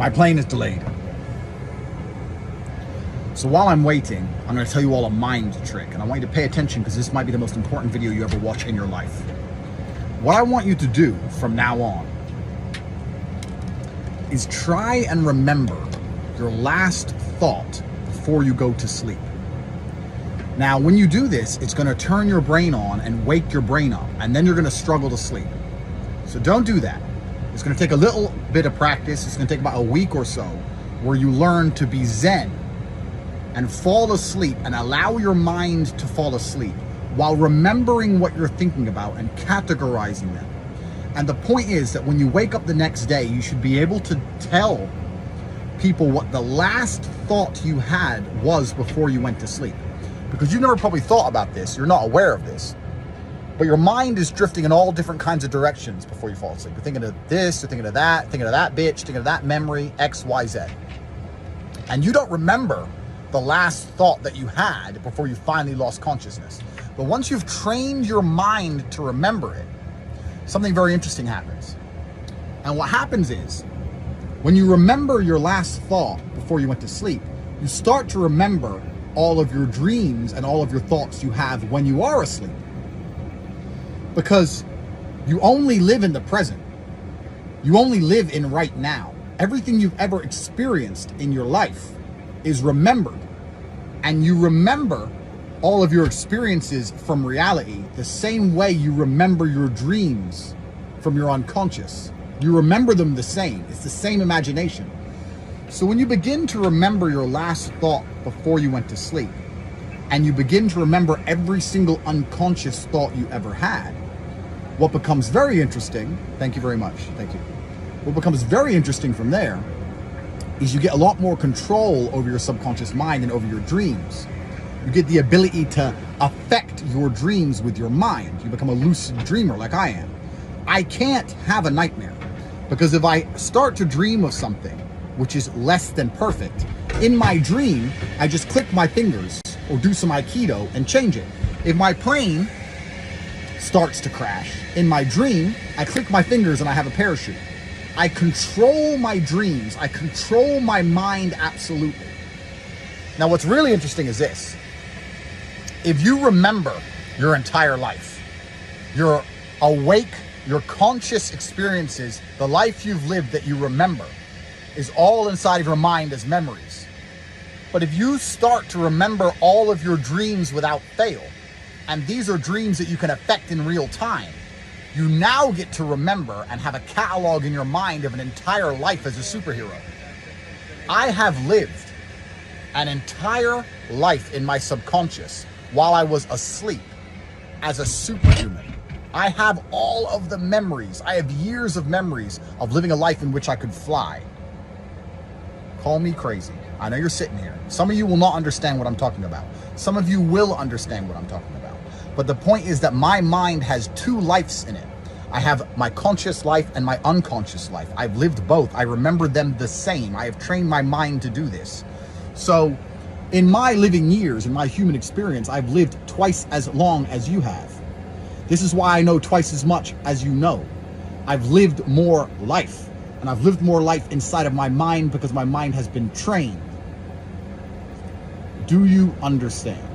My plane is delayed. So while I'm waiting, I'm going to tell you all a mind trick, and I want you to pay attention because this might be the most important video you ever watch in your life. What I want you to do from now on is try and remember your last thought before you go to sleep. Now, when you do this, it's going to turn your brain on and wake your brain up, and then you're going to struggle to sleep. So don't do that. It's going to take a little bit of practice. It's going to take about a week or so where you learn to be zen and fall asleep and allow your mind to fall asleep while remembering what you're thinking about and categorizing them. And the point is that when you wake up the next day, you should be able to tell people what the last thought you had was before you went to sleep. Because you've never probably thought about this, you're not aware of this, but your mind is drifting in all different kinds of directions before you fall asleep. You're thinking of this, you're thinking of that bitch, thinking of that memory, X, Y, Z. And you don't remember the last thought that you had before you finally lost consciousness. But once you've trained your mind to remember it, something very interesting happens. And what happens is, when you remember your last thought before you went to sleep, you start to remember all of your dreams and all of your thoughts you have when you are asleep. Because you only live in the present. You only live in right now. Everything you've ever experienced in your life is remembered. And you remember all of your experiences from reality the same way you remember your dreams from your unconscious. You remember them the same. It's the same imagination. So when you begin to remember your last thought before you went to sleep, and you begin to remember every single unconscious thought you ever had, what becomes very interesting, thank you very much, thank you. What becomes very interesting from there is you get a lot more control over your subconscious mind and over your dreams. You get the ability to affect your dreams with your mind. You become a lucid dreamer like I am. I can't have a nightmare because if I start to dream of something which is less than perfect, in my dream, I just click my fingers or do some Aikido and change it. If my plane starts to crash, in my dream, I click my fingers and I have a parachute. I control my dreams. I control my mind absolutely. Now, what's really interesting is this. If you remember your entire life, your awake, your conscious experiences, the life you've lived that you remember is all inside of your mind as memories. But if you start to remember all of your dreams without fail, and these are dreams that you can affect in real time, you now get to remember and have a catalog in your mind of an entire life as a superhero. I have lived an entire life in my subconscious while I was asleep as a superhuman. I have all of the memories. I have years of memories of living a life in which I could fly. Call me crazy. I know you're sitting here. Some of you will not understand what I'm talking about. Some of you will understand what I'm talking about. But the point is that my mind has two lives in it. I have my conscious life and my unconscious life. I've lived both. I remember them the same. I have trained my mind to do this. So in my living years, in my human experience, I've lived twice as long as you have. This is why I know twice as much as you know. I've lived more life. And I've lived more life inside of my mind because my mind has been trained. Do you understand?